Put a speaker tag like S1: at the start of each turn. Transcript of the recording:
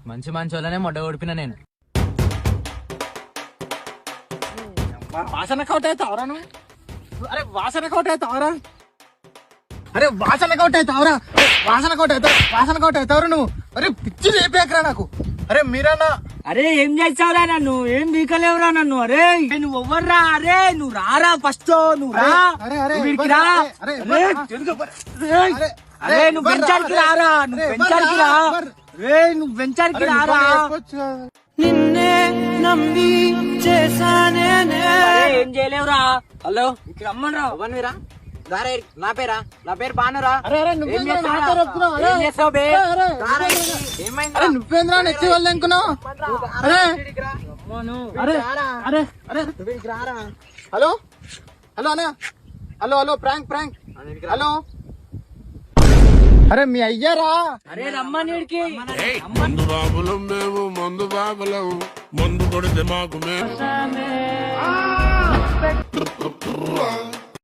S1: మంచి మంచి వాళ్ళనే మొడ్డ ఓడిపిన నేను. వాసన కౌట్ అవుతావరా నువ్వు? అరే వాసన కౌట్ అవుతావరా? అరే వాసన కౌట్ అవుతావరా? వాసన కౌట్ అవుతావరా నువ్వు? అరే పిచ్చి లేపేకరా నాకు. అరే మీరన్నా
S2: అరే ఏం చేస్తావురా నన్ను? ఏం వీకలేవురా నన్ను? అరే నువ్వు ఎవర్రా? అరే నువ్వు రారా ఫస్ట్, నువ్వు రా. వీడికి రా. అరే నువ్వు వెంచర్కి రారా, నువ్వు వెంచర్కి రా. రే నువ్వు వెంచర్కి రారా. నిన్నే నమ్మి చేసానే ఏం చేయలేవురా. హలో ఇక్కడ రమ్మనరా. అవన్నీరా నా పేరు బానురా.
S1: నువ్వేంద్రా నెచ్చి వాళ్ళు అనుకున్నావు? హలో హలో అన్నా, హలో ప్రాంక్ హలో. అరే మీ అయ్యారా?
S2: అరే రమ్మనిడికి.
S3: మందు బాబులం మేము, మందు బాబులం, మందు కొడితే మాకు మేము